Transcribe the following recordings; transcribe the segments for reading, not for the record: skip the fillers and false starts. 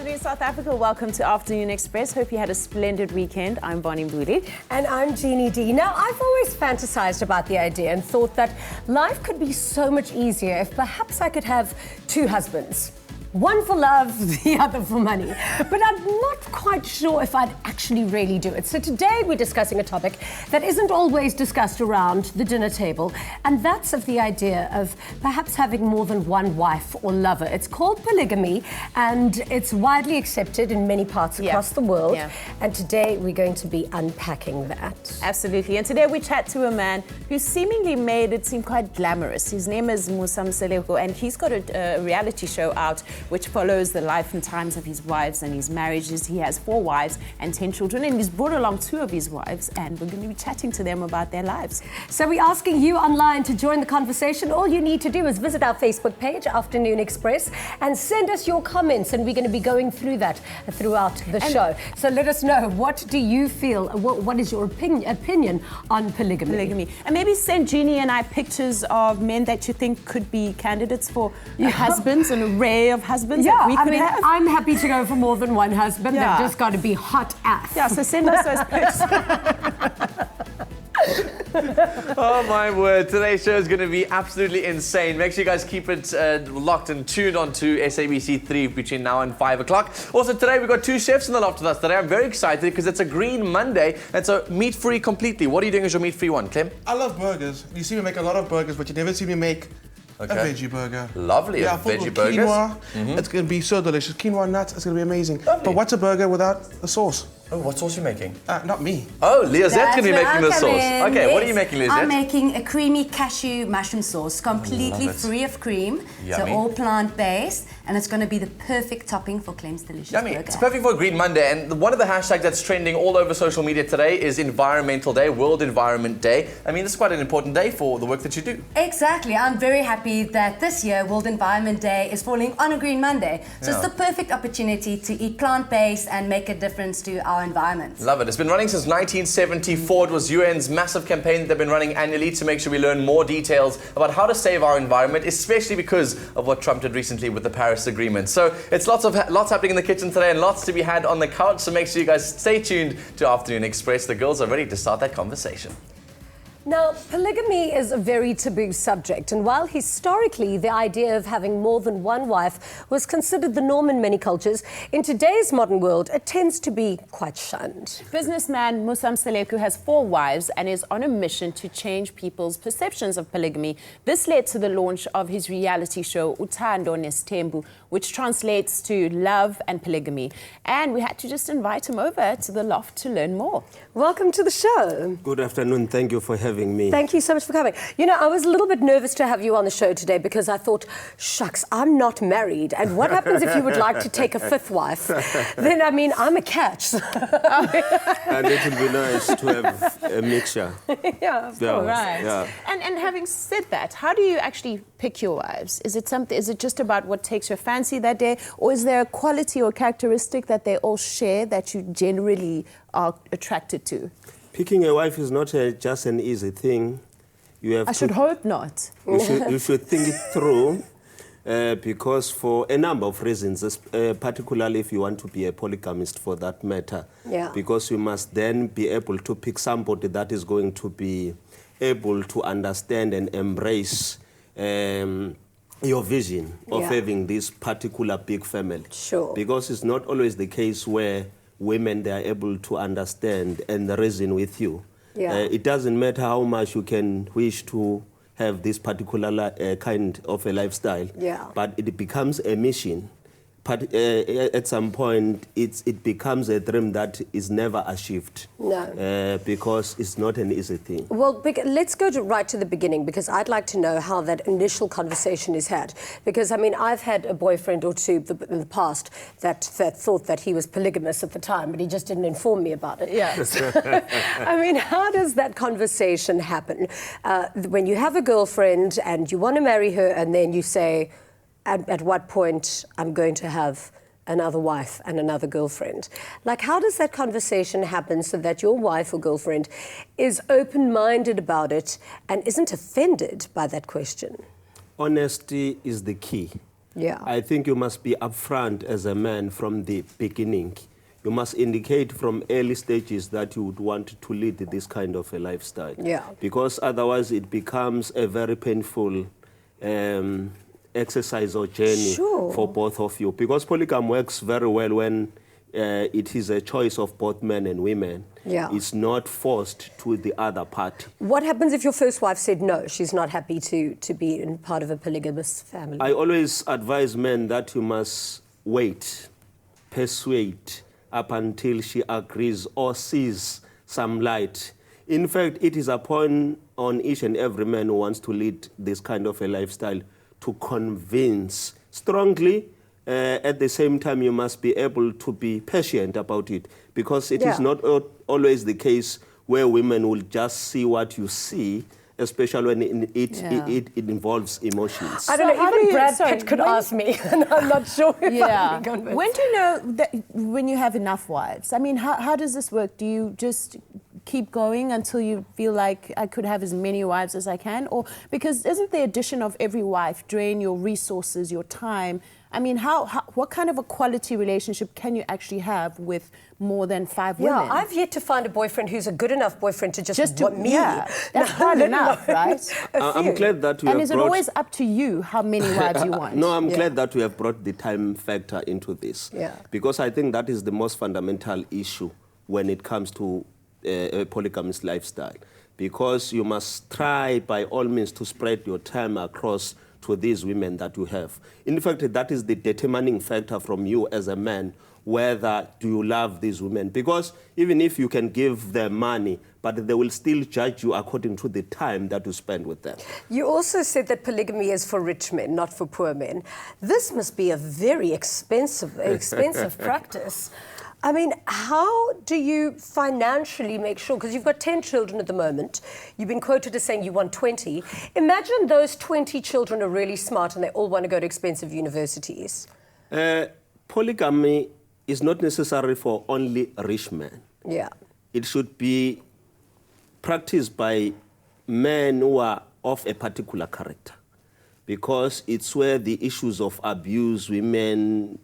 afternoon, South Africa. Welcome to Afternoon Express. Hope you had a splendid weekend. I'm Bonnie Mbuli. And I'm Jeannie D. Now, I've always fantasized about the idea and thought that life could be so much easier if perhaps I could have two husbands. One for love, the other for money. But I'm not quite sure if I'd actually really do it. So today we're discussing a topic that isn't always discussed around the dinner table, and that's of the idea of perhaps having more than one wife or lover. It's called polygamy, and it's widely accepted in many parts across the world. Yeah. And today we're going to be unpacking that. Absolutely. And today we chat to a man who seemingly made it seem quite glamorous. His name is Musa Mseleku, and he's got a reality show out which follows the life and times of his wives and his marriages. He has 4 wives and 10 children, and he's brought along 2 of his wives, and we're going to be chatting to them about their lives. So we're asking you online to join the conversation. All you need to do is visit our Facebook page, Afternoon Express, and send us your comments, and we're going to be going through that throughout the show. So let us know, what do you feel, what is your opinion on polygamy? And maybe send Jeannie and I pictures of men that you think could be candidates for husbands, an array of husbands. Yeah, I mean, I'm happy to go for more than one husband. Yeah. They've just got to be hot ass. Yeah, so send us those pics. Oh my word, today's show is going to be absolutely insane. Make sure you guys keep it locked and tuned onto SABC3 between now and 5 o'clock. Also today we've got 2 chefs in the loft with us today. I'm very excited because it's a Green Monday and so meat-free completely. What are you doing as your meat-free one, Clem? I love burgers. You see me make a lot of burgers, but you never see me make a veggie burger. Lovely, yeah, a veggie burger. Quinoa. It's going to be so delicious. Quinoa nuts, it's going to be amazing. Lovely. But what's a burger without a sauce? Oh, what sauce are you making? Not me. Oh, Leozette's going to be making the sauce. Okay, Yes. what are you making, Leozette? I'm making a creamy cashew mushroom sauce, completely free of cream. Yummy. So all plant-based, and it's going to be the perfect topping for Clem's delicious Yummy. burger. It's perfect for a Green Monday, and one of the hashtags that's trending all over social media today is Environmental Day, World Environment Day. I mean, this is quite an important day for the work that you do. Exactly. I'm very happy that this year World Environment Day is falling on a Green Monday. So it's the perfect opportunity to eat plant-based and make a difference to our environment. Love it. It's been running since 1974. It was UN's massive campaign that they've been running annually to make sure we learn more details about how to save our environment, especially because of what Trump did recently with the Paris Agreement. So it's lots happening in the kitchen today and lots to be had on the couch. So make sure you guys stay tuned to Afternoon Express. The girls are ready to start that conversation. Now, polygamy is a very taboo subject, and while historically the idea of having more than one wife was considered the norm in many cultures, in today's modern world it tends to be quite shunned. Businessman Musa Mseleku has 4 wives and is on a mission to change people's perceptions of polygamy. This led to the launch of his reality show Uthando Nesthembu, which translates to love and polygamy. And we had to just invite him over to the loft to learn more. Welcome to the show. Good afternoon. Thank you for having me. Thank you so much for coming. You know, I was a little bit nervous to have you on the show today because I thought, shucks, I'm not married. And what happens if you would like to take a 5th wife? Then, I mean, I'm a catch. And it would be nice to have a mixture. Yeah, of course. Right. Yeah. And having said that, how do you actually pick your wives? Is it just about what takes your fancy that day, or is there a quality or characteristic that they all share that you generally are attracted to? Picking a wife is not just an easy thing. You have I should hope not. You should think it through because for a number of reasons, particularly if you want to be a polygamist for that matter. Yeah. Because you must then be able to pick somebody that is going to be able to understand and embrace your vision of having this particular big family. Sure. Because it's not always the case where women, they are able to understand and reason with you. Yeah. It doesn't matter how much you can wish to have this particular kind of a lifestyle, but it becomes a mission. But at some point, it becomes a dream that is never achieved. No. Because it's not an easy thing. Well, let's go right to the beginning, because I'd like to know how that initial conversation is had. Because, I mean, I've had a boyfriend or two in the past that thought that he was polygamous at the time, but he just didn't inform me about it. Yeah. I mean, how does that conversation happen? When you have a girlfriend and you want to marry her, and then you say, at what point I'm going to have another wife and another girlfriend. Like, how does that conversation happen so that your wife or girlfriend is open-minded about it and isn't offended by that question? Honesty is the key. Yeah. I think you must be upfront as a man from the beginning. You must indicate from early stages that you would want to lead this kind of a lifestyle. Yeah. Because otherwise it becomes a very painful exercise or journey for both of you. Because polygamy works very well when it is a choice of both men and women. Yeah. It's not forced to the other party. What happens if your first wife said no, she's not happy to be in part of a polygamous family? I always advise men that you must wait, persuade up until she agrees or sees some light. In fact, it is upon on each and every man who wants to lead this kind of a lifestyle to convince strongly. At the same time, you must be able to be patient about it, because it is not always the case where women will just see what you see, especially when it involves emotions. I don't know, even Brad Pitt could ask me, and I'm not sure if I'd be convinced. When do you know that when you have enough wives? I mean, how does this work? Do you just keep going until you feel like I could have as many wives as I can? Or because isn't the addition of every wife drain your resources, your time? I mean, what kind of a quality relationship can you actually have with more than 5 women? Yeah, I've yet to find a boyfriend who's a good enough boyfriend to just want me. Yeah, that's hard enough, right? I'm glad that we have brought... And is it always up to you how many wives you want? No, I'm glad that we have brought the time factor into this. Yeah. Because I think that is the most fundamental issue when it comes to a polygamist lifestyle. Because you must try by all means to spread your time across to these women that you have. In fact, that is the determining factor from you as a man, whether do you love these women. Because even if you can give them money, but they will still judge you according to the time that you spend with them. You also said that polygamy is for rich men, not for poor men. This must be a very expensive practice. I mean, how do you financially make sure, because you've got 10 children at the moment, you've been quoted as saying you want 20. Imagine those 20 children are really smart and they all want to go to expensive universities. Polygamy is not necessary for only rich men. Yeah. It should be practiced by men who are of a particular character, because it's where the issues of abuse, women,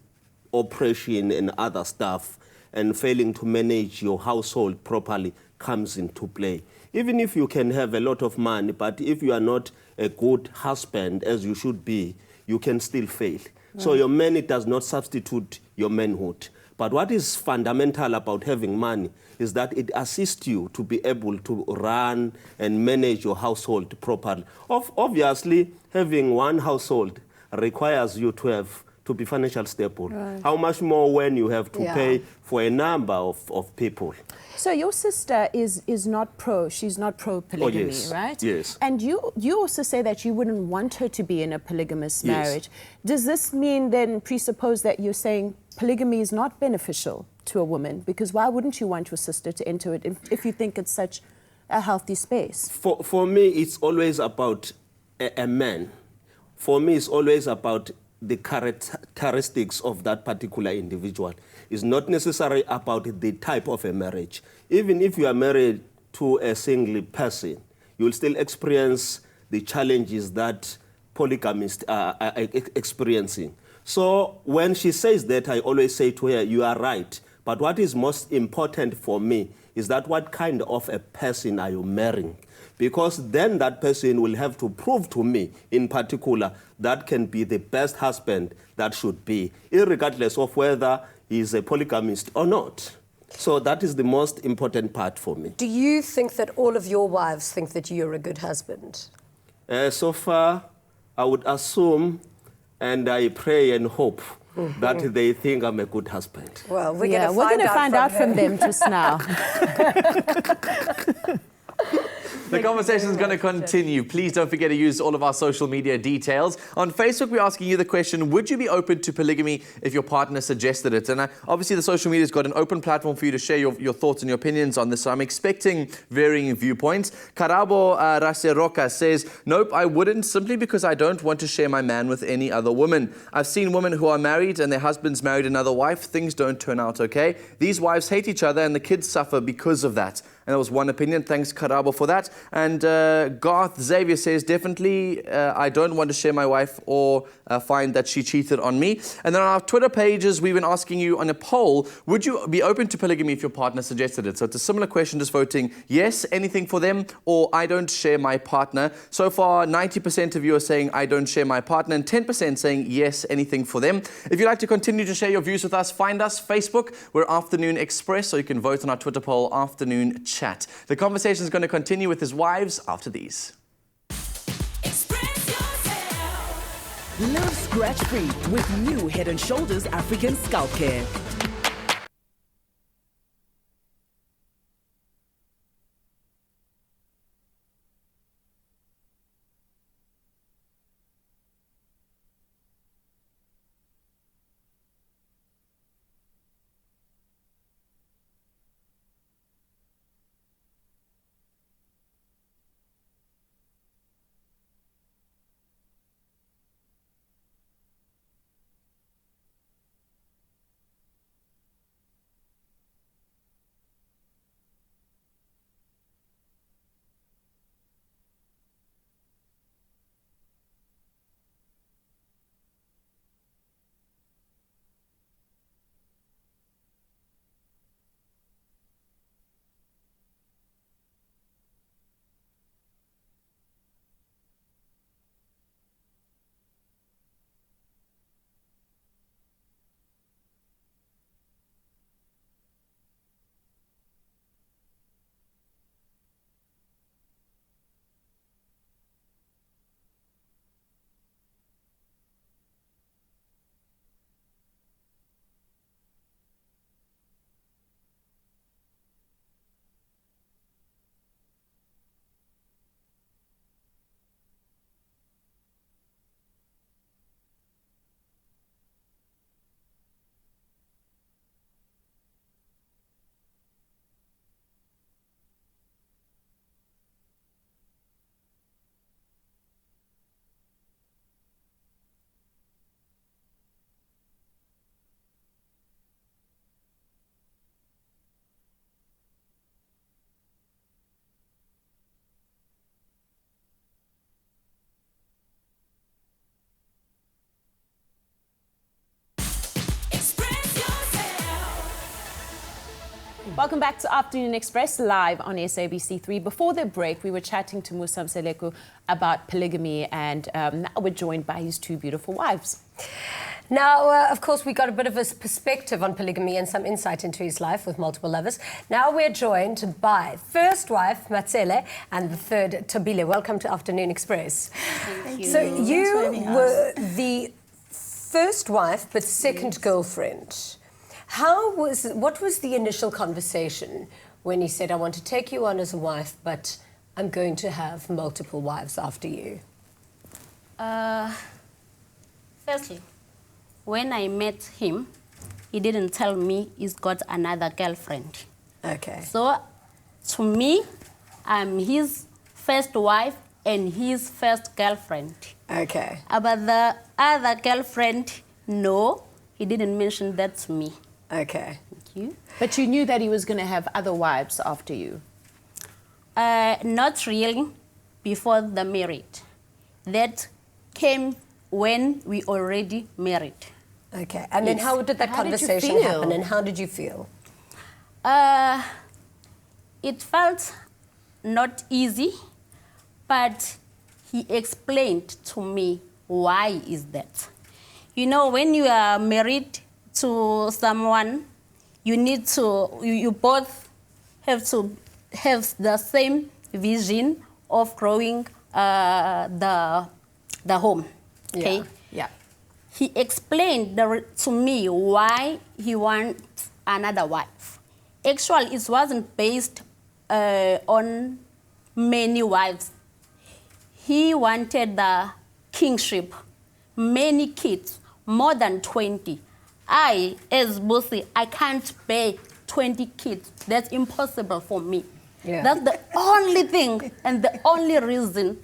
oppression and other stuff, and failing to manage your household properly comes into play. Even if you can have a lot of money, but if you are not a good husband as you should be, you can still fail. So your money does not substitute your manhood. But what is fundamental about having money is that it assists you to be able to run and manage your household properly. Obviously, having one household requires you to be financially stable. Right. How much more when you have to pay for a number of people? So your sister is not she's not pro-polygamy, right? Yes. And you also say that you wouldn't want her to be in a polygamous marriage. Does this mean then presuppose that you're saying polygamy is not beneficial to a woman? Because why wouldn't you want your sister to enter it if you think it's such a healthy space? For me, it's always about a man. For me, it's always about the characteristics of that particular individual. It's not necessarily about the type of a marriage. Even if you are married to a single person, you will still experience the challenges that polygamists are experiencing. So when she says that, I always say to her, you are right. But what is most important for me is that what kind of a person are you marrying? Because then that person will have to prove to me, in particular, that can be the best husband that should be, irregardless of whether he's a polygamist or not. So that is the most important part for me. Do you think that all of your wives think that you're a good husband? So far, I would assume, and I pray and hope, that they think I'm a good husband. Well, we're going to find out from them just now. The conversation is going to continue. Please don't forget to use all of our social media details. On Facebook, we're asking you the question, would you be open to polygamy if your partner suggested it? And obviously, the social media's got an open platform for you to share your thoughts and your opinions on this. So I'm expecting varying viewpoints. Karabo Raseroka says, nope, I wouldn't, simply because I don't want to share my man with any other woman. I've seen women who are married and their husband's married another wife. Things don't turn out okay. These wives hate each other and the kids suffer because of that. And that was one opinion. Thanks, Karabo, for that. And Garth Xavier says, definitely, I don't want to share my wife or find that she cheated on me. And then on our Twitter pages, we've been asking you on a poll, would you be open to polygamy if your partner suggested it? So it's a similar question, just voting yes, anything for them, or I don't share my partner. So far, 90% of you are saying I don't share my partner, and 10% saying yes, anything for them. If you'd like to continue to share your views with us, find us, Facebook, we're Afternoon Express, or you can vote on our Twitter poll, Afternoon Chat. The conversation is going to continue with his wives after these. Live scratch-free with new Head & Shoulders African Scalp Care. Welcome back to Afternoon Express live on SABC3. Before the break, we were chatting to Musa Mseleku about polygamy, and now we're joined by his two beautiful wives. Now, of course, we got a bit of a perspective on polygamy and some insight into his life with multiple lovers. Now we're joined by first wife, Matsele, and the third, Tabile. Welcome to Afternoon Express. Thank you. So you were the first wife, but second girlfriend. What was the initial conversation when he said, I want to take you on as a wife, but I'm going to have multiple wives after you? Firstly, when I met him, he didn't tell me he's got another girlfriend. Okay. So, to me, I'm his first wife and his first girlfriend. Okay. About the other girlfriend, no, he didn't mention that to me. Okay. Thank you. But you knew that he was going to have other wives after you? Not really before the marriage. That came when we already married. Okay. And then Yes. how did that How did you conversation feel? happen, and how did you feel? It felt not easy, but he explained to me why is that. You know, when you are married to someone, you need to, you both have to have the same vision of growing the home. Okay. Yeah. He explained to me why he wants another wife. Actually, it wasn't based on many wives. He wanted the kingship, many kids, more than 20. I, as Bossy, I can't bear 20 kids. That's impossible for me. Yeah. That's the only thing and the only reason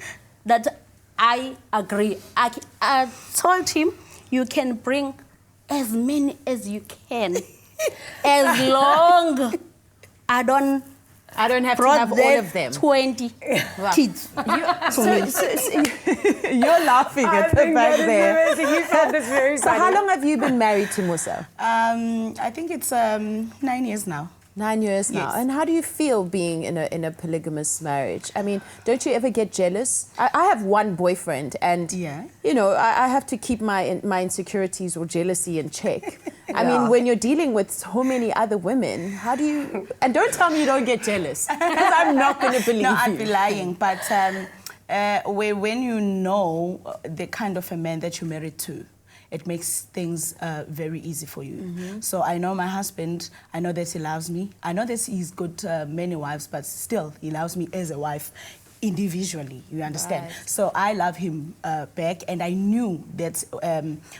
that I agree. I told him, you can bring as many as you can, as long I don't I don't have to brought have all them of them. 20 kids. You're laughing at the back there. You found this very So how long have you been married to Musa? I think it's 9 years now. 9 years now. Yes. And how do you feel being in a polygamous marriage? I mean, don't you ever get jealous? I have one boyfriend, and you know, I have to keep my insecurities or jealousy in check. I mean, when you're dealing with so many other women, how do you? And don't tell me you don't get jealous, because I'm not going to believe No, you. I'd be lying. But when you know the kind of a man that you're married to, it makes things very easy for you. So I know my husband, I know that he loves me. I know that he's got many wives, but still he loves me as a wife individually, you understand? Right. So I love him back, and I knew that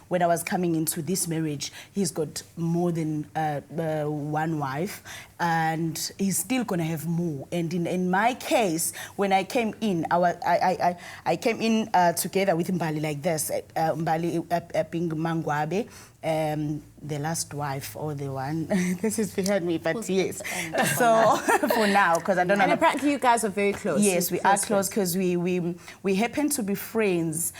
when I was coming into this marriage, he's got more than one wife, and he's still gonna have more. And in my case, when I came in, I came in together with Mbali like this, Mbali being Mangwabe, the last wife or the one. This is behind me, but yes. So for now, because I don't know. And apparently you guys are very close. Yes, we are close because we happened to be friends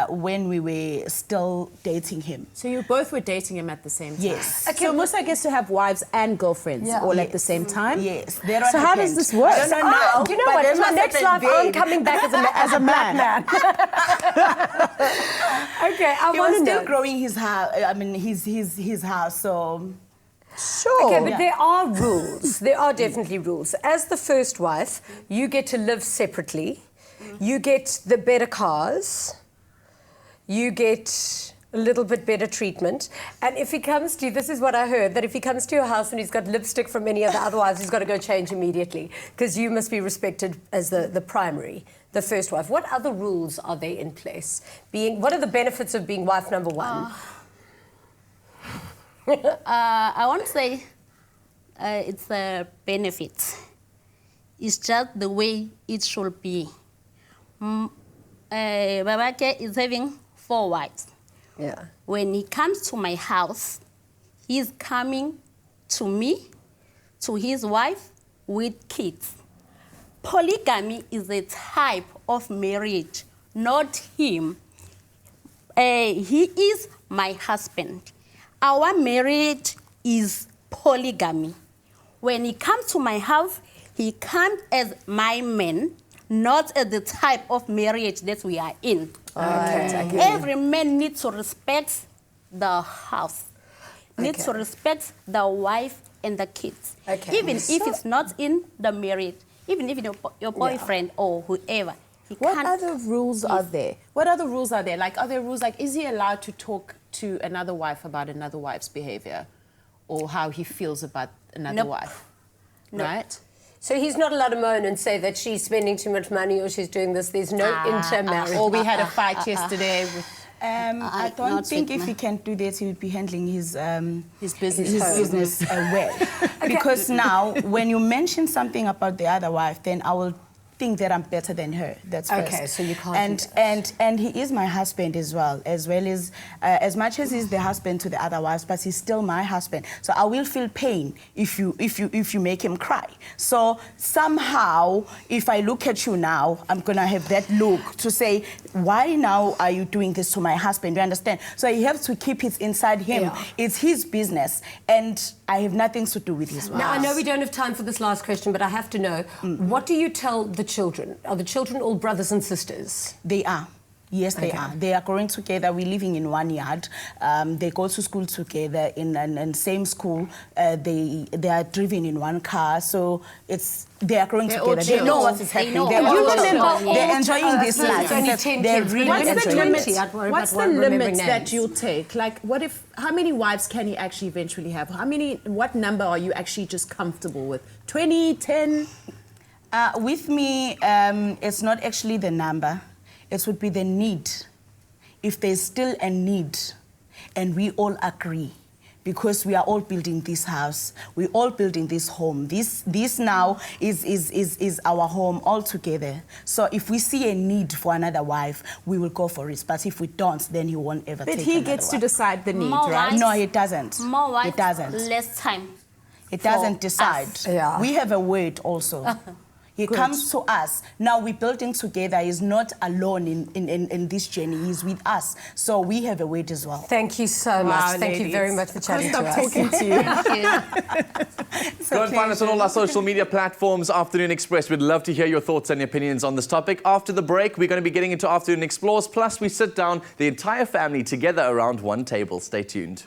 when we were still dating him. So you both were dating him at the same time? Yes. Okay, so Musa gets to have wives and girlfriends all at the same time? Yes. So how does this work? I don't know now. Do you know what? In my next life, I'm coming back as a black man. Okay, I He want was to still know. growing his house. I mean, his house. So Sure. Okay, but there are rules. There are definitely rules. As the first wife, you get to live separately. You get the better cars. You get a little bit better treatment. And if he comes to you, this is what I heard, that if he comes to your house and he's got lipstick from any of the other wives, he's got to go change immediately, because you must be respected as the primary, the first wife. What other rules are there in place? What are the benefits of being wife number one? I won't say it's a benefit. It's just the way it should be. Babake is having 4 wives. Yeah. When he comes to my house, he's coming to me, to his wife, with kids. Polygamy is a type of marriage, not him. He is my husband. Our marriage is polygamy. When he comes to my house, he comes as my man, not as the type of marriage that we are in. Okay. Every man needs to respect the house, needs to respect the wife and the kids. Okay. Even if it's not in the marriage, even if your boyfriend or whoever. What other rules are there? What other rules are there? Like, are there rules like, is he allowed to talk to another wife about another wife's behavior or how he feels about another wife? Nope. Right? So he's not allowed to moan and say that she's spending too much money or she's doing this. There's no intermarriage. Or we had a fight yesterday with I don't think if he can do that, he would be handling his business well. Because now, when you mention something about the other wife, then I will think that I'm better than her. That's first. Okay, so you can't do and he is my husband as much as he's the husband to the other wives, but he's still my husband. So I will feel pain if you make him cry. So somehow, if I look at you now, I'm gonna have that look to say, why now are you doing this to my husband? You understand? So he has to keep it inside him. Yeah. It's his business, and I have nothing to do with his wife. Now, I know we don't have time for this last question, but I have to know, what do you tell the children? Are the children all brothers and sisters? They are. Yes, they are. They are growing together. We're living in one yard. They go to school together in same school. They are driven in one car. So they are growing together. They know what is happening. They're enjoying this life. They're really enjoying it. What's the limit that you'll take? Like, how many wives can you actually eventually have? What number are you actually just comfortable with? 20, 10? With me, it's not actually the number. It would be the need. If there's still a need, and we all agree, because we are all building this house, we're all building this home. This now is our home all together. So if we see a need for another wife, we will go for it. But if we don't, then he won't ever take another wife. But he gets to decide the need, More right? wives, No, he doesn't. More wives, It doesn't. less time. It doesn't decide. Yeah. We have a word also. He comes to us. Now we're building together. He's not alone in this journey. He's with us. So we have a weight as well. Thank you so much. Thank you very much for chatting to us. Talking to you. Go and find us on all our social media platforms, Afternoon Express. We'd love to hear your thoughts and opinions on this topic. After the break, we're going to be getting into Afternoon Explores. Plus, we sit down, the entire family, together around one table. Stay tuned.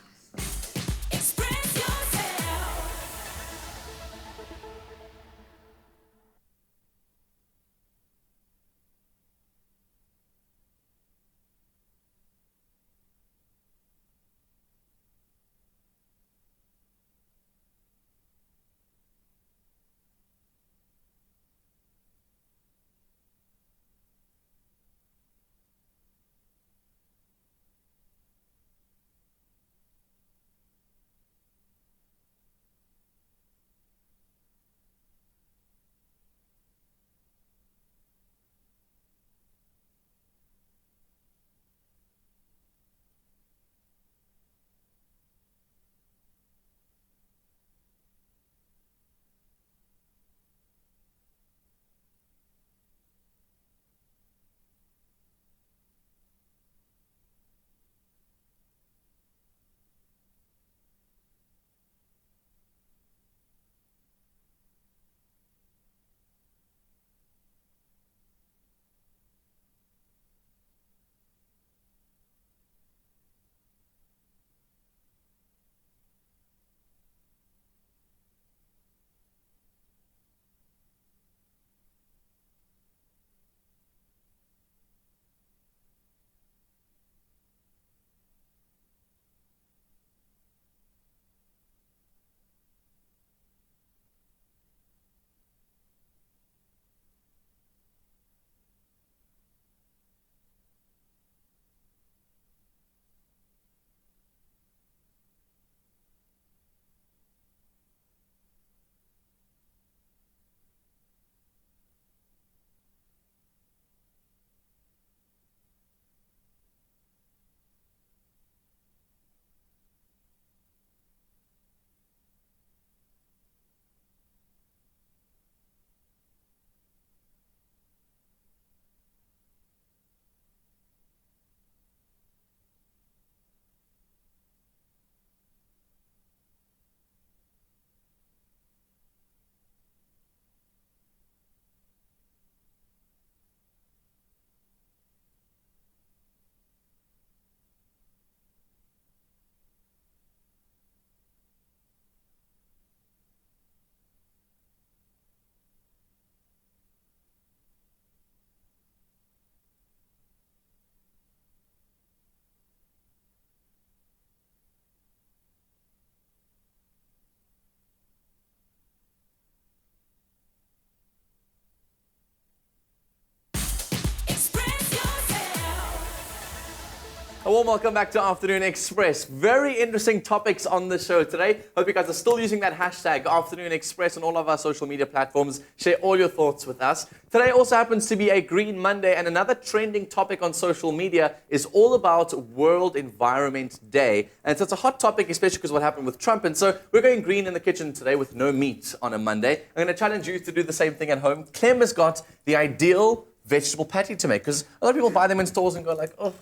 A warm welcome back to Afternoon Express. Very interesting topics on the show today. Hope you guys are still using that hashtag Afternoon Express on all of our social media platforms. Share all your thoughts with us. Today also happens to be a Green Monday, and another trending topic on social media is all about World Environment Day. And so it's a hot topic, especially because what happened with Trump. And so we're going green in the kitchen today with no meat on a Monday. I'm going to challenge you to do the same thing at home. Clem has got the ideal vegetable patty to make, because a lot of people buy them in stores and go like, oh,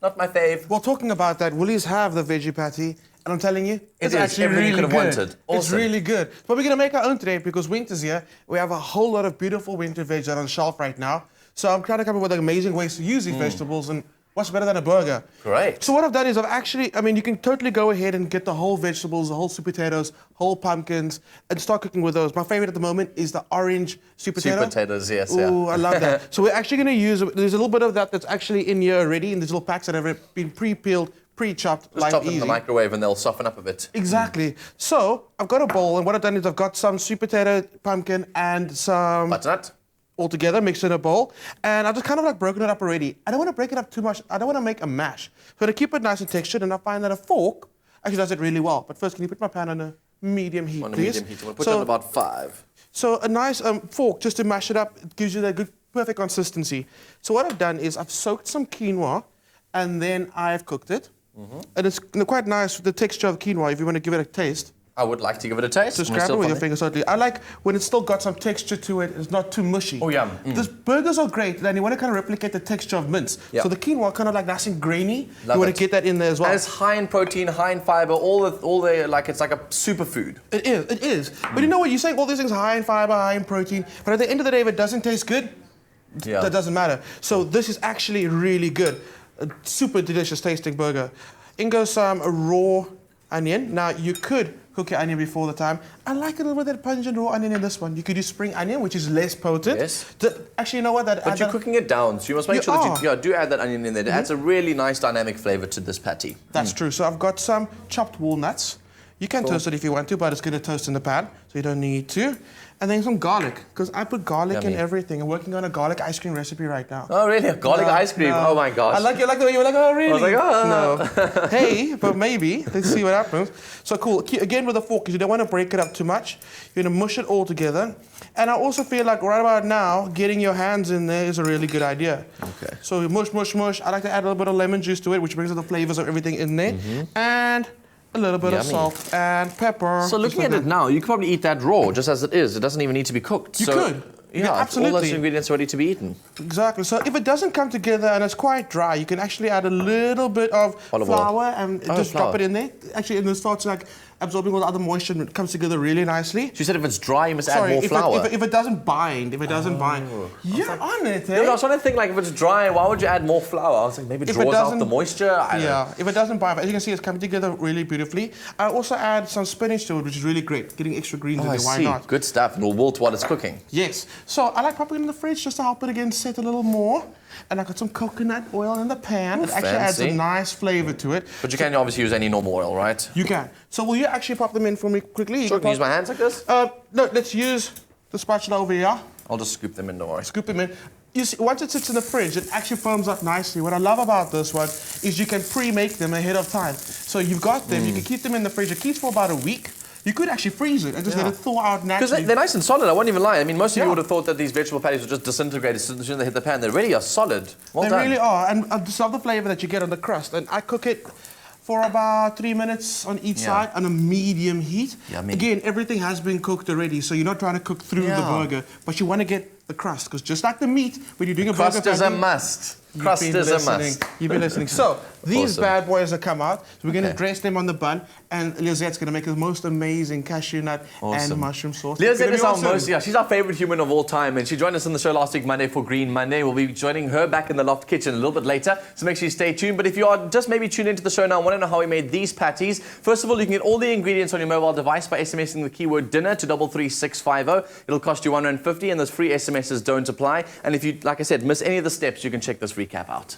not my fave. Well, talking about that, Woolies have the veggie patty, and I'm telling you, it's actually everything really you could have wanted. Awesome. It's really good. But we're going to make our own today because winter's here. We have a whole lot of beautiful winter veg on the shelf right now. So I'm trying to come up with amazing ways to use these vegetables, and what's better than a burger? Great. So what I've done is you can totally go ahead and get the whole vegetables, the whole sweet potatoes, whole pumpkins, and start cooking with those. My favorite at the moment is the orange sweet potato. Sweet potatoes, yes. Ooh, I love that. So we're actually going to use, there's a little bit of that that's actually in here already, in these little packs that have been pre-peeled, pre-chopped, Just top them in the microwave and they'll soften up a bit. Exactly. So I've got a bowl, and what I've done is I've got some sweet potato, pumpkin, and some butternut all together, mixed in a bowl, and I've just kind of like broken it up already. I don't want to break it up too much. I don't want to make a mash. So to keep it nice and textured, and I find that a fork actually does it really well. But first, can you put my pan on a medium heat, on a please? medium heat. We'll put it on about 5. So a nice fork, just to mash it up, it gives you that good, perfect consistency. So what I've done is I've soaked some quinoa, and then I've cooked it. And it's quite nice with the texture of quinoa if you want to give it a taste. I would like to give it a taste. Just grab it with your fingers. Totally. I like when it's still got some texture to it. It's not too mushy. Oh, yeah. These burgers are great, and you want to kind of replicate the texture of mince. Yeah. So the quinoa kind of like nice and grainy. Love you want it. to get that in there as well. And it's high in protein, high in fiber, all the like it's like a superfood. It is. But you know what? You're saying all these things are high in fiber, high in protein, but at the end of the day, if it doesn't taste good, that doesn't matter. So this is actually really good. A super delicious tasting burger. In goes some raw onion. Now, you could cook your onion before the time. I like a little bit of that pungent raw onion in this one. You could use spring onion, which is less potent. Yes. Actually, you know what? But you're cooking it down, so you must make sure that you do add that onion in there. It adds a really nice dynamic flavor to this patty. That's true. So I've got some chopped walnuts. You can toast it if you want to, but it's going to toast in the pan, so you don't need to. And then some garlic, because I put garlic in everything. I'm working on a garlic ice cream recipe right now. Oh, really? A garlic ice cream? No. Oh, my gosh. I like the way you were like, oh, really? I was like, oh. No. Hey, but maybe. Let's see what happens. So cool. Again, with a fork, because you don't want to break it up too much. You're going to mush it all together. And I also feel like right about now, getting your hands in there is a really good idea. Okay. So mush, mush, mush. I like to add a little bit of lemon juice to it, which brings out the flavors of everything in there. And a little bit of salt and pepper. So looking at it now, you could probably eat that raw, just as it is. It doesn't even need to be cooked. You could. Yeah, absolutely. All those ingredients are ready to be eaten. Exactly. So if it doesn't come together and it's quite dry, you can actually add a little bit of flour and just drop it in there. Actually, and it starts like absorbing all the other moisture and it comes together really nicely. So you said if it's dry, you must add more flour. If it doesn't bind, You're on it, eh? No, I was trying to think, like, if it's dry, why would you add more flour? I was like, maybe it draws out the moisture. I don't know. If it doesn't bind, but as you can see, it's coming together really beautifully. I also add some spinach to it, which is really great. Getting extra greens in there, why not? Good stuff. And it'll wilt while it's cooking. Yes. So I like popping it in the fridge just to help it again set a little more. And I got some coconut oil in the pan. It actually adds a nice flavor to it. But you can obviously use any normal oil, right? You can. So will you actually pop them in for me quickly? Sure, can I use my hands like this? No, let's use the spatula over here. I'll just scoop them in, don't worry. Scoop them in. You see, once it sits in the fridge, it actually firms up nicely. What I love about this one is you can pre-make them ahead of time. So you've got them, you can keep them in the fridge. It keeps for about a week. You could actually freeze it and just let it thaw out naturally. Because they're nice and solid, I won't even lie. I mean, most of you would have thought that these vegetable patties would just disintegrate as soon as they hit the pan. They really are solid. Well done. They really are, and I just love the flavor that you get on the crust. And I cook it for about 3 minutes on each side on a medium heat. Yummy. Again, everything has been cooked already, so you're not trying to cook through the burger, but you want to get the crust, because just like the meat, when you're doing a burger patty... Crust is a must. Crust is a must. You've been listening. So, these bad boys have come out. So we're going to dress them on the bun, and Lizette's going to make the most amazing cashew nut and mushroom sauce. Lizette is our she's our favorite human of all time, and she joined us on the show last week, Monday, for Green Monday. We'll be joining her back in the loft kitchen a little bit later, so make sure you stay tuned. But if you are just maybe tuned into the show now and want to know how we made these patties, first of all, you can get all the ingredients on your mobile device by SMSing the keyword dinner to 33650. It'll cost you $150, and those free SMSs don't apply. And if you, like I said, miss any of the steps, you can check this recap out.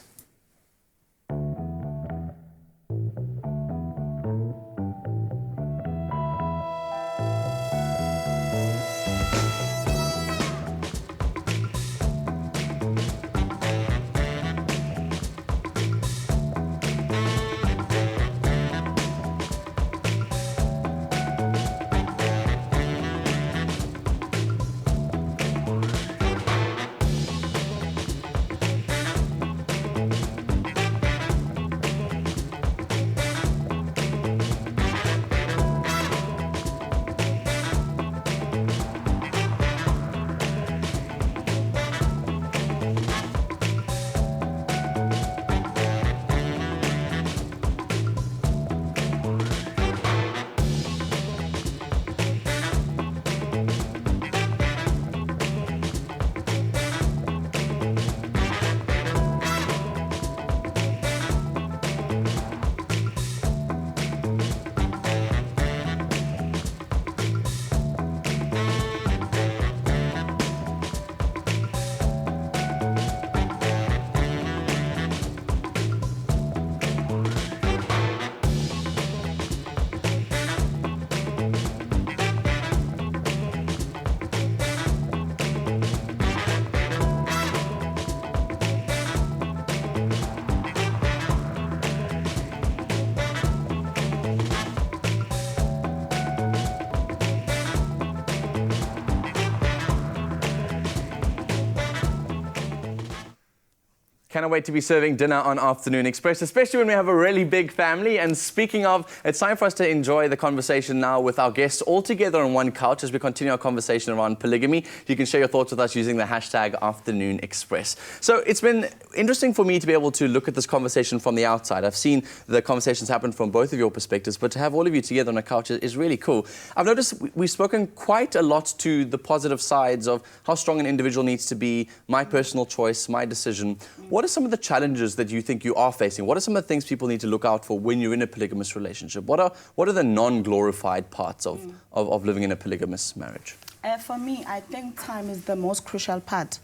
Cannot wait to be serving dinner on Afternoon Express, especially when we have a really big family. And speaking of, it's time for us to enjoy the conversation now with our guests all together on one couch as we continue our conversation around polygamy. You can share your thoughts with us using the hashtag Afternoon Express. So it's been interesting for me to be able to look at this conversation from the outside. I've seen the conversations happen from both of your perspectives, but to have all of you together on a couch is really cool. I've noticed we've spoken quite a lot to the positive sides of how strong an individual needs to be, my personal choice, my decision. What are some of the challenges that you think you are facing? What are some of the things people need to look out for when you're in a polygamous relationship? What are the non-glorified parts of living in a polygamous marriage? For me, I think time is the most crucial part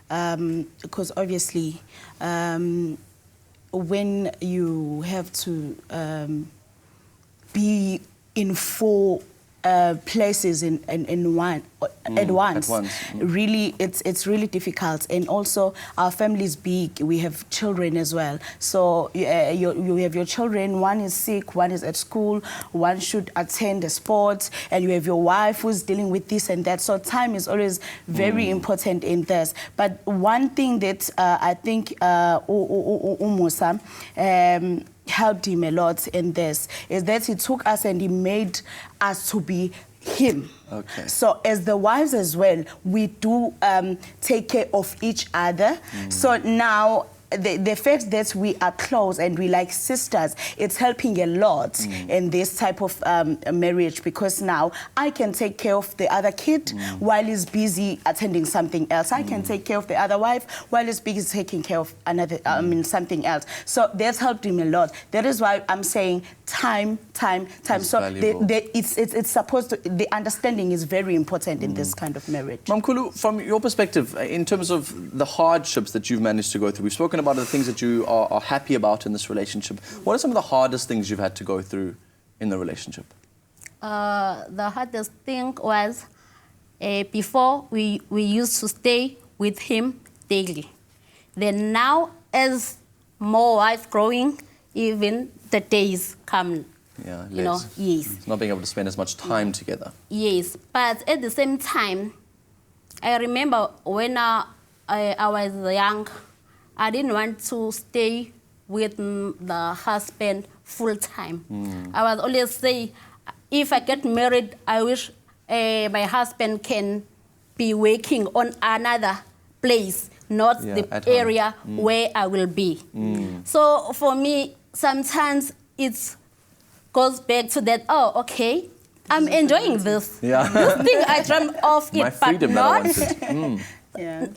because obviously when you have to be in four places in one at once. Really, it's really difficult. And also, our family is big. We have children as well. So you have your children. One is sick. One is at school. One should attend the sports. And you have your wife who's dealing with this and that. So time is always very important in this. But one thing that I think Musa helped him a lot in this is that he took us and he made us to be him. Okay. So as the wives as well, we do take care of each other. So now the fact that we are close and we like sisters, it's helping a lot in this type of marriage, because now I can take care of the other kid while he's busy attending something else. I can take care of the other wife while he's busy taking care of another, something else. So that's helped him a lot. That is why I'm saying time. So it's supposed to, the understanding is very important in this kind of marriage. Mamkulu, from your perspective, in terms of the hardships that you've managed to go through, we've spoken about the things that you are happy about in this relationship. What are some of the hardest things you've had to go through in the relationship? The hardest thing was before we used to stay with him daily. Then now, as more wives growing, even the days come. Yeah, you know, yes. Not being able to spend as much time together. Yes, but at the same time, I remember when I was young, I didn't want to stay with the husband full time. I was always say, if I get married, I wish my husband can be working on another place, not the area where I will be. So for me, sometimes it goes back to that, oh, okay, I'm enjoying this. Yeah. This thing I dreamt of it, but not.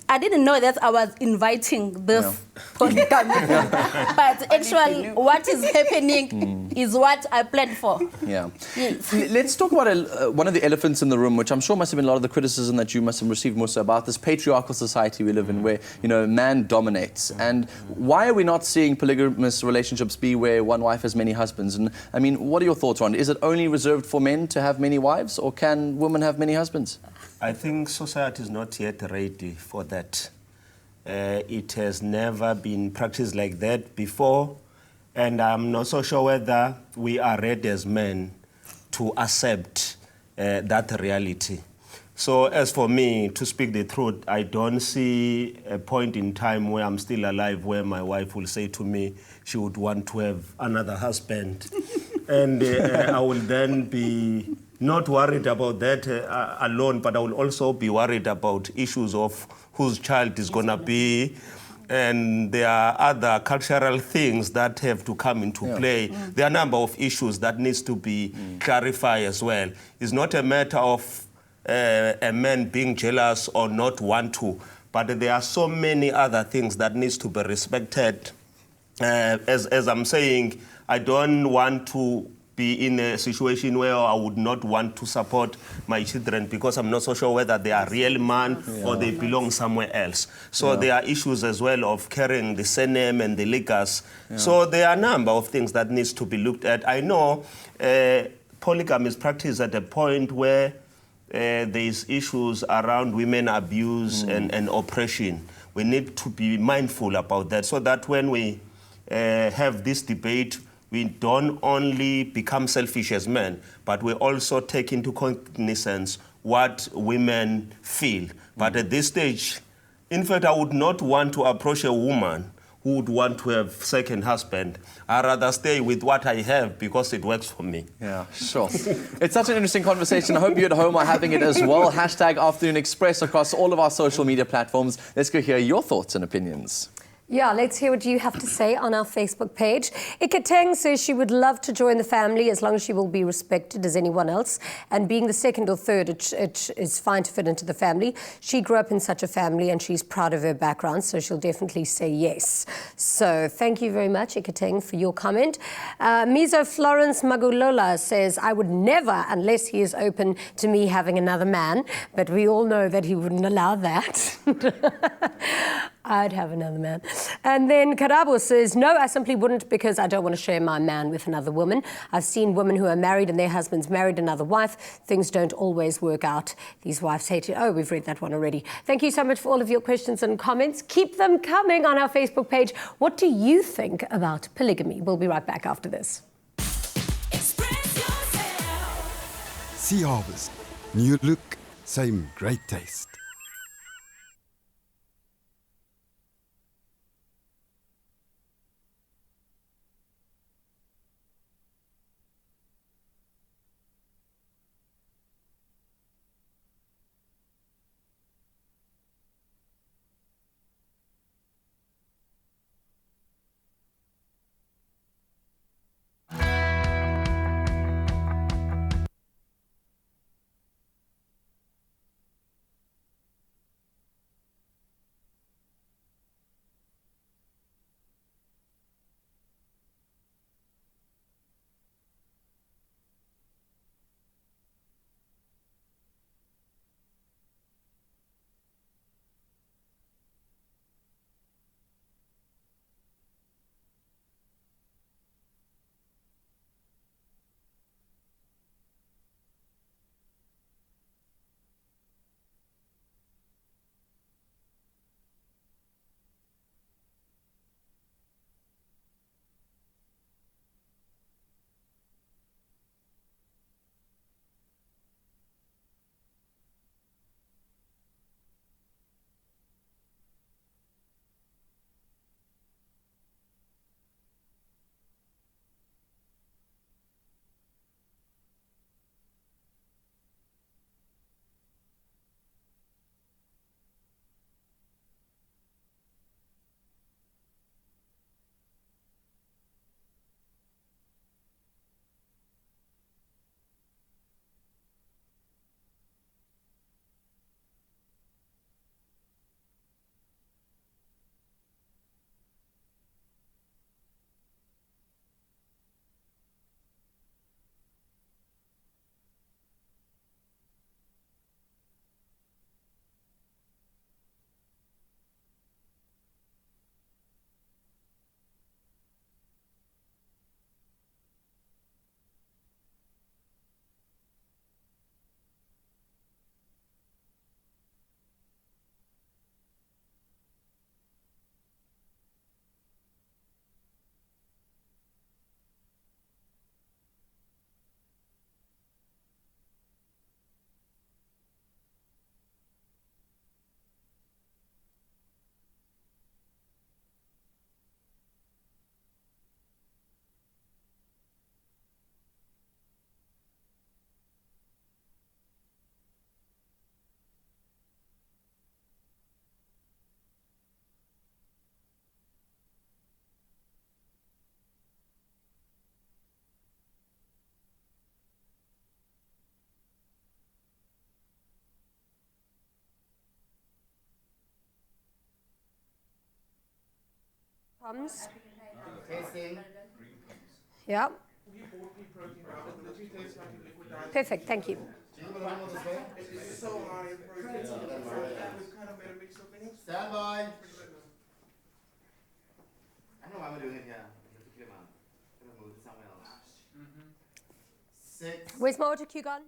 I didn't know that I was inviting this polygamy. But actually, what is happening is what I planned for. Yeah. Yes. Let's talk about one of the elephants in the room, which I'm sure must have been a lot of the criticism that you must have received, Musa, about this patriarchal society we live in, where, you know, man dominates. And why are we not seeing polygamous relationships be where one wife has many husbands? And I mean, what are your thoughts on it? Is it only reserved for men to have many wives, or can women have many husbands? I think society is not yet ready for that. It has never been practiced like that before, and I'm not so sure whether we are ready as men to accept that reality. So as for me, to speak the truth, I don't see a point in time where I'm still alive where my wife will say to me she would want to have another husband. And I will then be not worried about that alone, but I will also be worried about issues of whose child is going to be. And there are other cultural things that have to come into play. There are a number of issues that needs to be clarified as well. It's not a matter of a man being jealous or not want to, but there are so many other things that needs to be respected. As I'm saying, I don't want to be in a situation where I would not want to support my children because I'm not so sure whether they are real man or they belong somewhere else. So there are issues as well of carrying the surname and the legacy. So there are a number of things that needs to be looked at. I know polygamy is practiced at a point where there is issues around women abuse and oppression. We need to be mindful about that so that when we have this debate, we don't only become selfish as men, but we also take into cognizance what women feel. But at this stage, in fact, I would not want to approach a woman who would want to have second husband. I'd rather stay with what I have because it works for me. Yeah, sure. It's such an interesting conversation. I hope you at home are having it as well. Hashtag Afternoon Express across all of our social media platforms. Let's go hear your thoughts and opinions. Yeah, let's hear what you have to say on our Facebook page. Ikateng says she would love to join the family as long as she will be respected as anyone else. And being the second or third, it is fine to fit into the family. She grew up in such a family and she's proud of her background, so she'll definitely say yes. So thank you very much, Ikateng, for your comment. Mizo Florence Magulola says, I would never, unless he is open to me having another man, but we all know that he wouldn't allow that. I'd have another man. And then Karabo says, no, I simply wouldn't because I don't want to share my man with another woman. I've seen women who are married and their husbands married another wife. Things don't always work out. These wives hate it. Oh, we've read that one already. Thank you so much for all of your questions and comments. Keep them coming on our Facebook page. What do you think about polygamy? We'll be right back after this. Sea Harvest. New look, same great taste. Comes. Yeah. Perfect, thank you. It's so high in protein. We've kind of made a mix of things. Stand by. I know why we're doing it here. I'm going to move it somewhere else. 6. Where's my auto cue gone?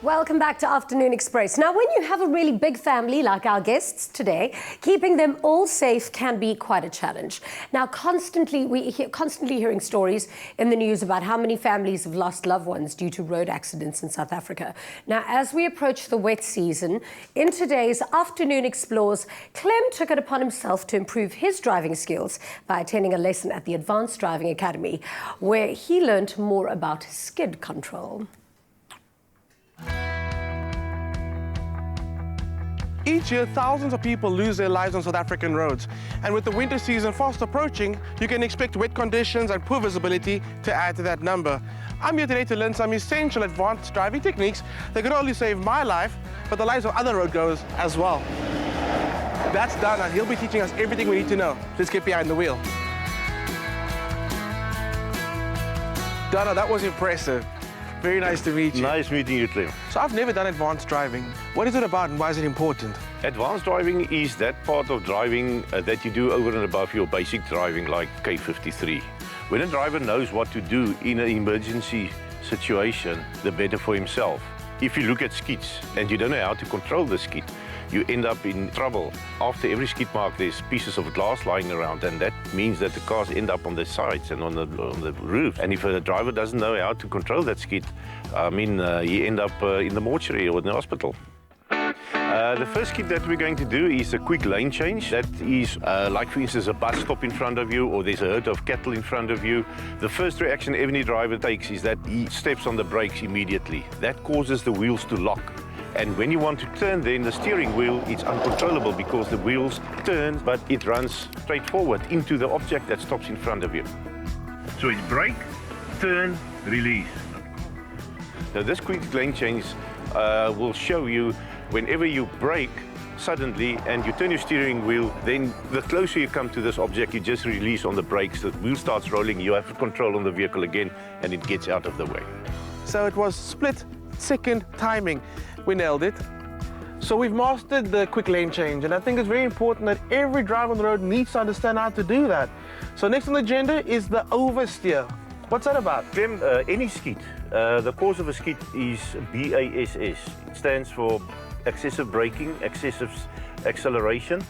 Welcome back to Afternoon Express. Now, when you have a really big family like our guests today, keeping them all safe can be quite a challenge. Now, constantly hearing stories in the news about how many families have lost loved ones due to road accidents in South Africa. Now, as we approach the wet season, in today's Afternoon Explores, Clem took it upon himself to improve his driving skills by attending a lesson at the Advanced Driving Academy, where he learned more about skid control. Each year, thousands of people lose their lives on South African roads. And with the winter season fast approaching, you can expect wet conditions and poor visibility to add to that number. I'm here today to learn some essential advanced driving techniques that could not only save my life, but the lives of other road goers as well. That's Dana. He'll be teaching us everything we need to know. Let's get behind the wheel. Dana, that was impressive. Very nice to meet you. Nice meeting you, Clem. So I've never done advanced driving. What is it about and why is it important? Advanced driving is that part of driving that you do over and above your basic driving, like K53. When a driver knows what to do in an emergency situation, the better for himself. If you look at skids and you don't know how to control the skid, you end up in trouble. After every skid mark, there's pieces of glass lying around, and that means that the cars end up on the sides and on the roof. And if a driver doesn't know how to control that skid, he end up in the mortuary or in the hospital. The first skid that we're going to do is a quick lane change. That is like, for instance, a bus stop in front of you, or there's a herd of cattle in front of you. The first reaction every driver takes is that he steps on the brakes immediately. That causes the wheels to lock. And when you want to turn then the steering wheel, it's uncontrollable because the wheels turn, but it runs straight forward into the object that stops in front of you. So it's brake, turn, release. Now this quick lane change will show you whenever you brake suddenly and you turn your steering wheel, then the closer you come to this object, you just release on the brakes, the wheel starts rolling, you have control on the vehicle again, and it gets out of the way. So it was split-second timing. We nailed it. So we've mastered the quick lane change, and I think it's very important that every driver on the road needs to understand how to do that. So next on the agenda is the oversteer. What's that about? Clem, any skid, the cause of a skid is BASS. It stands for excessive braking, excessive acceleration,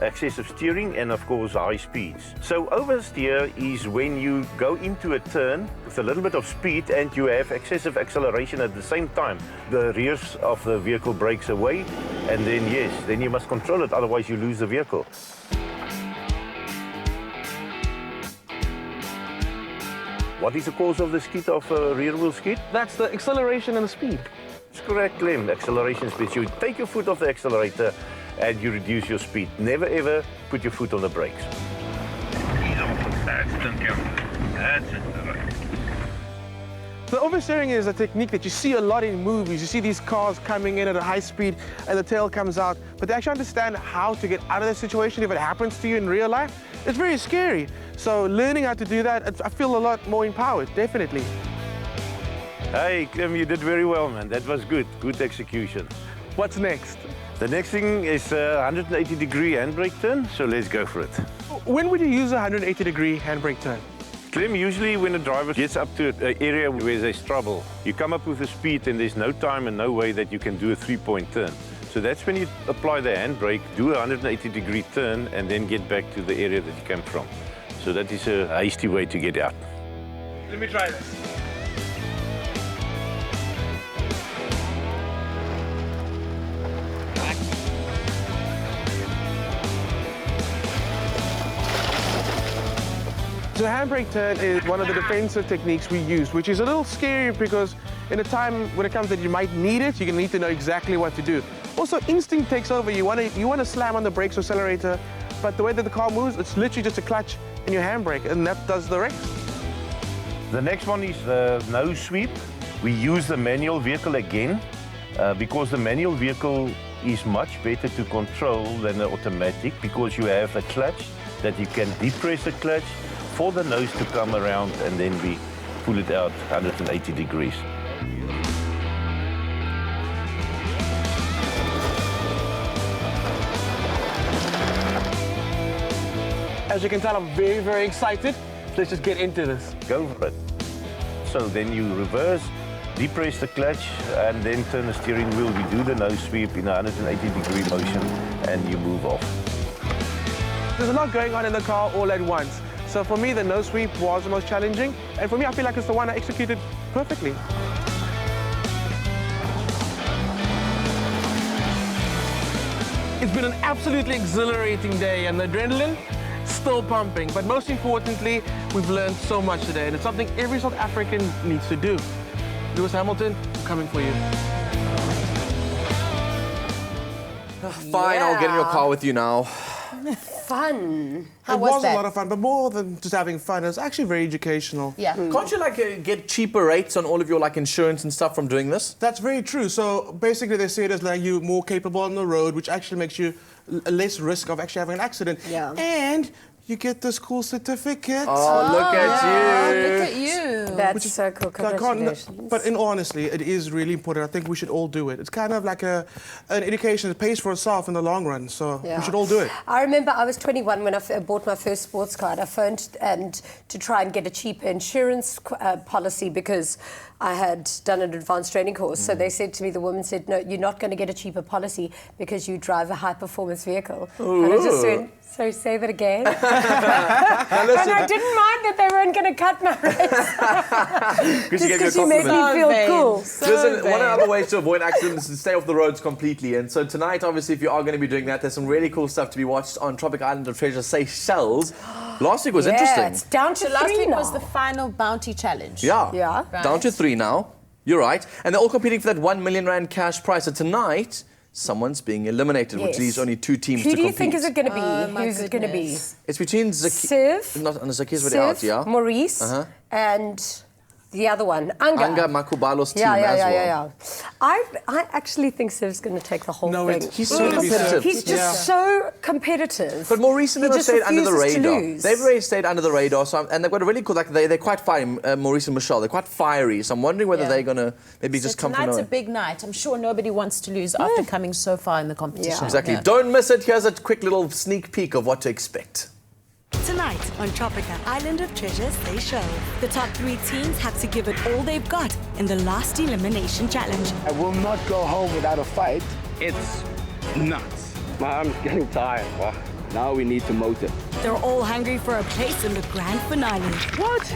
excessive steering, and of course high speeds. So oversteer is when you go into a turn with a little bit of speed and you have excessive acceleration at the same time. The rears of the vehicle breaks away, and then yes, then you must control it, otherwise you lose the vehicle. What is the cause of the skid, of a rear wheel skid? That's the acceleration and the speed. That's correct, Clem. Acceleration speed. You take your foot off the accelerator and you reduce your speed. Never ever put your foot on the brakes. Ease off the accident counter. That's it. Right. The oversteering is a technique that you see a lot in movies. You see these cars coming in at a high speed and the tail comes out, but they actually understand how to get out of that situation if it happens to you in real life. It's very scary. So learning how to do that, I feel a lot more empowered, definitely. Hey, Clem, you did very well, man. That was good. Good execution. What's next? The next thing is a 180-degree handbrake turn, so let's go for it. When would you use a 180-degree handbrake turn? Clem, usually when a driver gets up to an area where there's trouble, you come up with a speed and there's no time and no way that you can do a three-point turn. So that's when you apply the handbrake, do a 180-degree turn, and then get back to the area that you came from. So that is a hasty way to get out. Let me try this. So the handbrake turn is one of the defensive techniques we use, which is a little scary because in a time when it comes that you might need it, you need to know exactly what to do. Also, instinct takes over. You want to slam on the brakes or accelerator, but the way that the car moves, it's literally just a clutch and your handbrake, and that does the rest. The next one is the nose sweep. We use the manual vehicle again because the manual vehicle is much better to control than the automatic because you have a clutch that you can depress the clutch for the nose to come around, and then we pull it out 180 degrees. As you can tell, I'm very, very excited. Let's just get into this. Go for it. So then you reverse Depress the clutch and then turn the steering wheel. We do the nose sweep in a 180-degree motion and you move off. There's a lot going on in the car all at once. So for me, the nose sweep was the most challenging. And for me, I feel like it's the one I executed perfectly. It's been an absolutely exhilarating day, and the adrenaline still pumping. But most importantly, we've learned so much today, and it's something every South African needs to do. Lewis Hamilton, I'm coming for you. Fine, I'll get in your car with you now. Fun. It was a lot of fun, but more than just having fun, it was actually very educational. Yeah. Can't you get cheaper rates on all of your insurance and stuff from doing this? That's very true. So basically they say it as you're more capable on the road, which actually makes you less risk of actually having an accident. Yeah. And you get this cool certificate. Oh, look at you. Look at you. That's so cool. Congratulations. But in all honesty, it is really important. I think we should all do it. It's kind of like an education that pays for itself in the long run. So we should all do it. I remember I was 21 when I bought my first sports car. I phoned to try and get a cheaper insurance policy because I had done an advanced training course. So they said to me, the woman said, no, you're not going to get a cheaper policy because you drive a high-performance vehicle. Ooh. And I just went, sorry, say that again. And I didn't mind that they weren't going to cut my rates. Because you gave you a Just because you made compliment. me feel cool. Listen, one of the other ways to avoid accidents is to stay off the roads completely. And so tonight, obviously, if you are going to be doing that, there's some really cool stuff to be watched on Tropic Island of Treasure, Seychelles. Last week was interesting. It's down to last three week now. was the final bounty challenge. Yeah. Right. Down to 3 now. You're right. And they're all competing for that R1 million cash prize. So tonight, someone's being eliminated, which leaves only 2 teams to Who do you compete. think is it going to be? Oh, my Who's it going to be? goodness. It's between Siv, Zaki's already out, yeah? Maurice, and the other one, Anga. Anga Makubalo's team as well. Yeah. I actually think Siv's going to take the whole thing. He's so competitive. He's just so competitive. But Maurice and them have stayed under the radar. Lose. They've really stayed under the radar, and they've got a really cool. They're quite fiery. Maurice and Michelle, they're quite fiery. So I'm wondering whether they're gonna maybe just come from tonight's nowhere. a big night. I'm sure nobody wants to lose after coming so far in the competition. Exactly. Don't miss it. Here's a quick little sneak peek of what to expect. Tonight on Tropical Island of Treasure, Seychelles, the top 3 teams have to give it all they've got in the last elimination challenge. I will not go home without a fight. It's nuts. My arm's getting tired. Wow. Now we need to motor. They're all hungry for a place in the grand finale. What?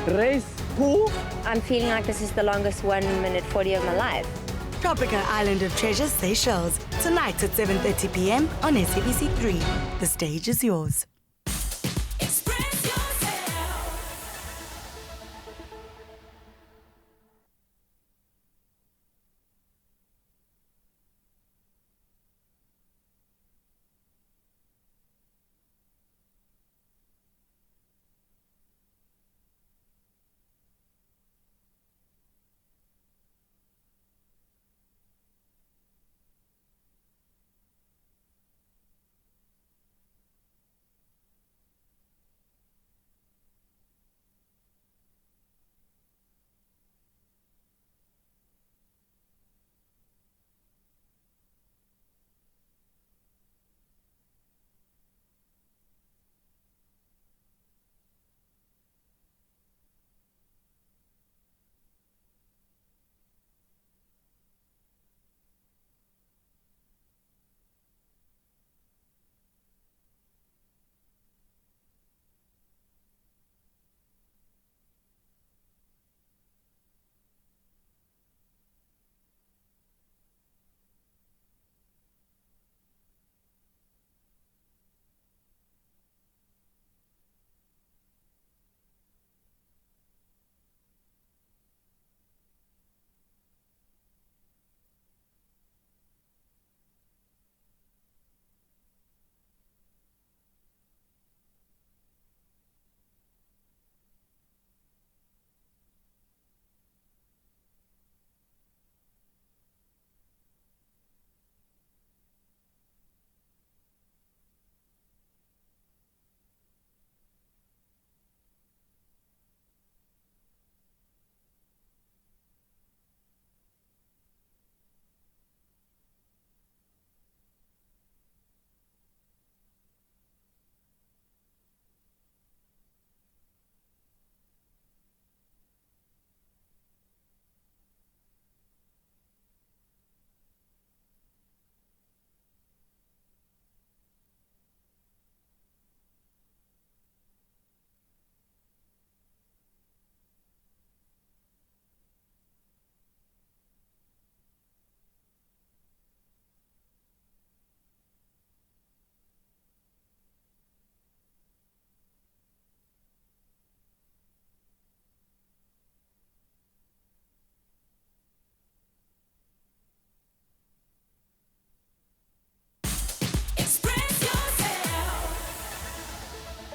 Race? Who? I'm feeling like this is the longest 1 minute 40 of my life. Tropical Island of Treasure, Seychelles, tonight at 7:30 p.m. on SABC3. The stage is yours.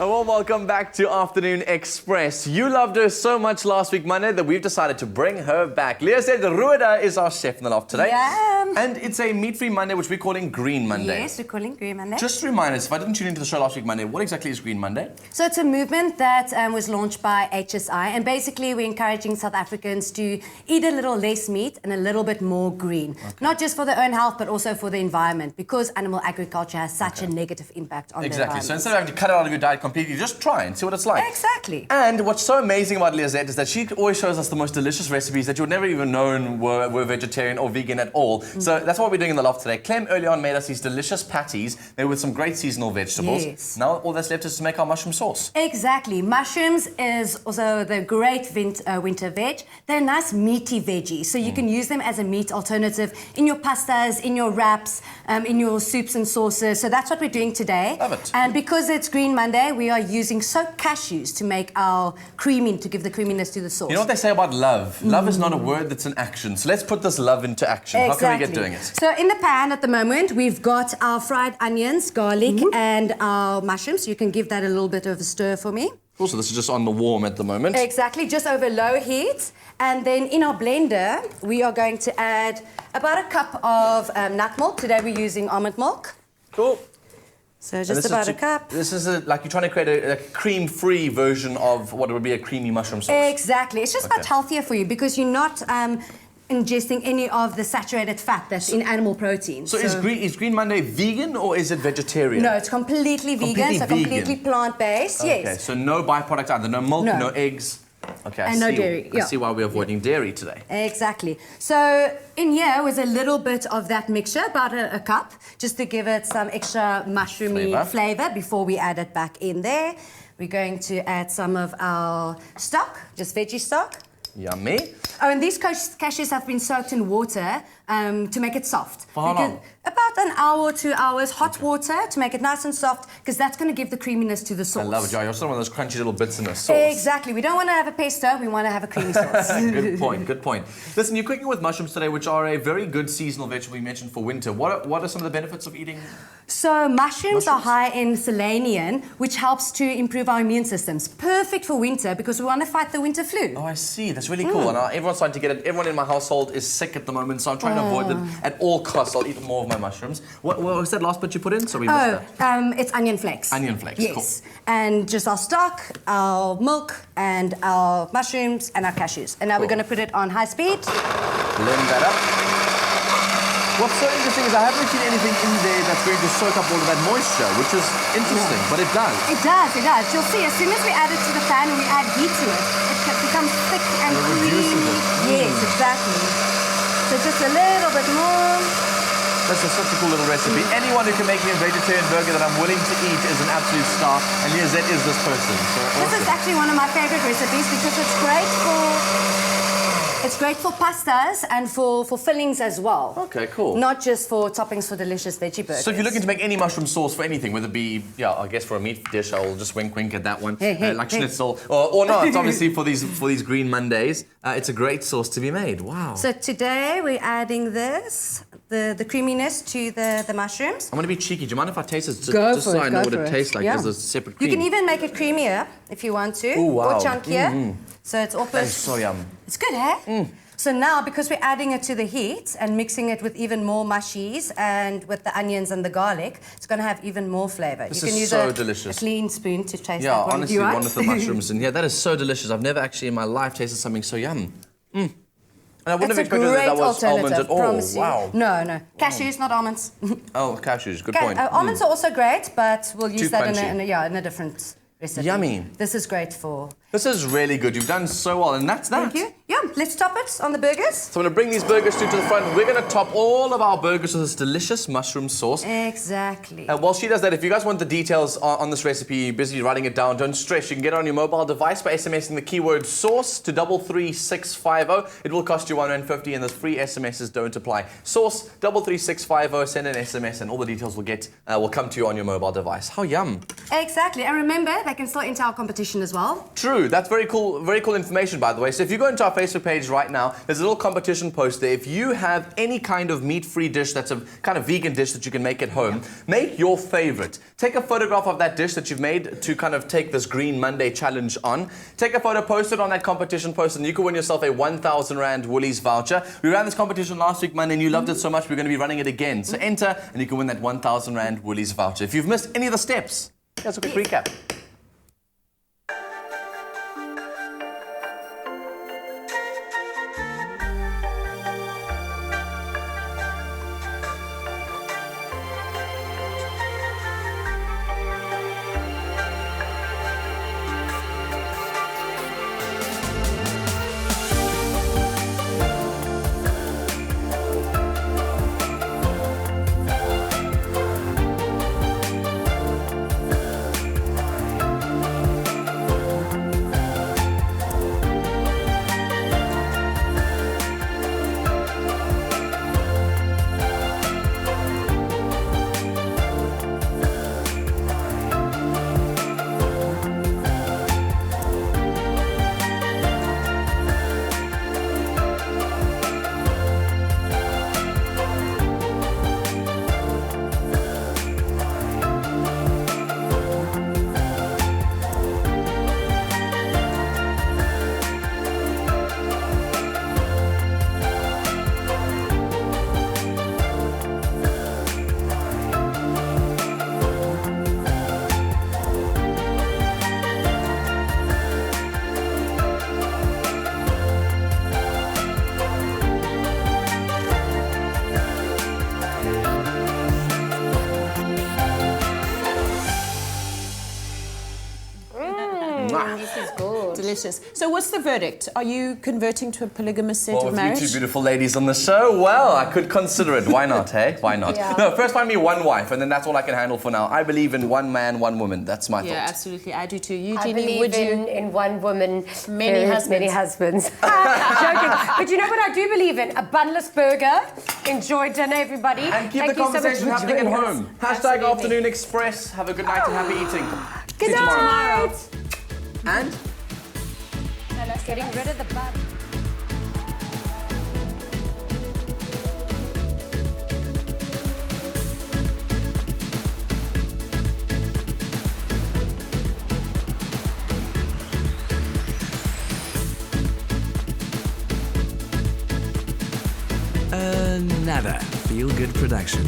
A warm welcome back to Afternoon Express. You loved her so much last week Monday that we've decided to bring her back. Leah said Rueda is our chef in the loft today. Yeah. And it's a meat-free Monday, which we're calling Green Monday. Yes, we're calling Green Monday. Just to remind us, if I didn't tune into the show last week Monday, what exactly is Green Monday? So it's a movement that was launched by HSI, and basically we're encouraging South Africans to eat a little less meat and a little bit more green. Okay. Not just for their own health, but also for the environment, because animal agriculture has such a negative impact on the environment. Exactly. So instead of having to cut it out of your diet completely, just try and see what it's like. Exactly. And what's so amazing about Liazette is that she always shows us the most delicious recipes that you would never even known were vegetarian or vegan at all. So that's what we're doing in the loft today. Clem early on made us these delicious patties made with some great seasonal vegetables. Yes. Now all that's left is to make our mushroom sauce. Exactly. Mushrooms is also the great winter veg. They're nice meaty veggies, so you can use them as a meat alternative in your pastas, in your wraps, in your soups and sauces. So that's what we're doing today. Love it. And because it's Green Monday, we are using soaked cashews to make our creamy, to give the creaminess to the sauce. You know what they say about love? Love is not a word, that's an action. So let's put this love into action. Exactly. How can we get doing it? So in the pan at the moment, we've got our fried onions, garlic, and our mushrooms. You can give that a little bit of a stir for me. Also, this is just on the warm at the moment. Exactly, just over low heat. And then in our blender, we are going to add about a cup of nut milk. Today we're using almond milk. Cool. So just about a cup. This is like you're trying to create a cream-free version of what would be a creamy mushroom sauce. Exactly. It's just much healthier for you because you're not ingesting any of the saturated fat that's in animal protein. So is Green Monday vegan or is it vegetarian? No, it's completely vegan, completely plant-based, Okay, yes. so no byproduct either, no milk, no eggs. Okay, And no dairy, I see why we're avoiding dairy today. Exactly. So in here was a little bit of that mixture, about a cup, just to give it some extra mushroomy flavor before we add it back in there. We're going to add some of our stock, just veggie stock. Yummy. Oh, and these cashews have been soaked in water to make it soft. For how long? About an hour or 2 hours, hot water to make it nice and soft, because that's going to give the creaminess to the sauce. I love it, Joy. You're still one of those crunchy little bits in the sauce. Exactly. We don't want to have a pesto, we want to have a creamy sauce. Good point, good point. Listen, you're cooking with mushrooms today, which are a very good seasonal vegetable you mentioned for winter. What are some of the benefits of eating? So mushrooms are high in selenium, which helps to improve our immune systems. Perfect for winter because we want to fight the winter flu. Oh, I see. That's really cool. And everyone's starting to get it. Everyone in my household is sick at the moment, so I'm trying to avoid them at all costs. I'll eat more of my mushrooms. What was that last bit you put in? So we missed that. It's onion flakes. Onion flakes, yes. Cool. And just our stock, our milk, and our mushrooms, and our cashews. And now we're going to put it on high speed. Blend that up. What's so interesting is I haven't seen anything in there that's going to soak up all of that moisture, which is interesting, but it does. It does, it does. You'll see, as soon as we add it to the pan and we add heat to it, it becomes thick and creamy. Yes, exactly. So just a little bit more. This is such a cool little recipe. Anyone who can make me a vegetarian burger that I'm willing to eat is an absolute star, and Liazette is this person. So this is actually one of my favorite recipes because it's great for pastas and for fillings as well. Okay, cool. Not just for toppings for delicious veggie burgers. So if you're looking to make any mushroom sauce for anything, whether it be, I guess for a meat dish, I'll just wink at that one, like schnitzel, or not, it's obviously for these Green Mondays, it's a great sauce to be made. Wow. So today we're adding this, the creaminess to the mushrooms. I'm going to be cheeky. Do you mind if I taste it? Go just so I know what it tastes like as a separate cream. You can even make it creamier if you want to, Ooh, wow. or chunkier. So it's all That's so yum. It's good, eh? So now, because we're adding it to the heat and mixing it with even more mushies and with the onions and the garlic, it's going to have even more flavour. This you can is use so a delicious. clean spoon to taste that one. Yeah, honestly, one of the mushrooms. And yeah, that is so delicious. I've never actually in my life tasted something so yum. And I wouldn't have expected that was almonds at all. Wow. No. Cashews, not almonds. Oh, cashews. Good point. Almonds are also great, but we'll use that in a different recipe. Yummy. This is great for... This is really good. You've done so well, and that's that. Thank you. Yeah, let's top it on the burgers. So I'm going to bring these burgers to the front. We're going to top all of our burgers with this delicious mushroom sauce. Exactly. While she does that, if you guys want the details on this recipe, you're busy writing it down, don't stress. You can get it on your mobile device by SMSing the keyword sauce to 33650. It will cost you R1.50 and those free SMSs don't apply. Sauce 33650, send an SMS and all the details will come to you on your mobile device. How yum. Exactly. And remember, they can still enter our competition as well. True, that's very cool information, by the way. So if you go into our Facebook page right now, there's a little competition post there. If you have any kind of meat-free dish that's a kind of vegan dish that you can make at home, make your favorite. Take a photograph of that dish that you've made to kind of take this Green Monday challenge on. Take a photo, post it on that competition post, and you can win yourself a 1,000 Rand Woolies voucher. We ran this competition last week, Monday, and you loved it so much, we're going to be running it again. So enter, and you can win that 1,000 Rand Woolies voucher. If you've missed any of the steps, here's a quick recap. This is good. Delicious. So what's the verdict? Are you converting to a polygamous set of marriage? With you two beautiful ladies on the show, well, I could consider it. Why not, hey? Why not? Yeah. No, first find me one wife, and then that's all I can handle for now. I believe in one man, one woman. That's my thought. Yeah, absolutely. I do too. Eugenie, I believe would you? in one woman, Many husbands. Many husbands. Joking. But you know what I do believe in? A bunless burger. Enjoy dinner, everybody. And keep Thank the you so much conversation for happening at joining home. us. Hashtag Afternoon Express. Have a good night and happy eating. Good See you tomorrow. night. And? Getting rid of the bun. Nada. Feel Good production.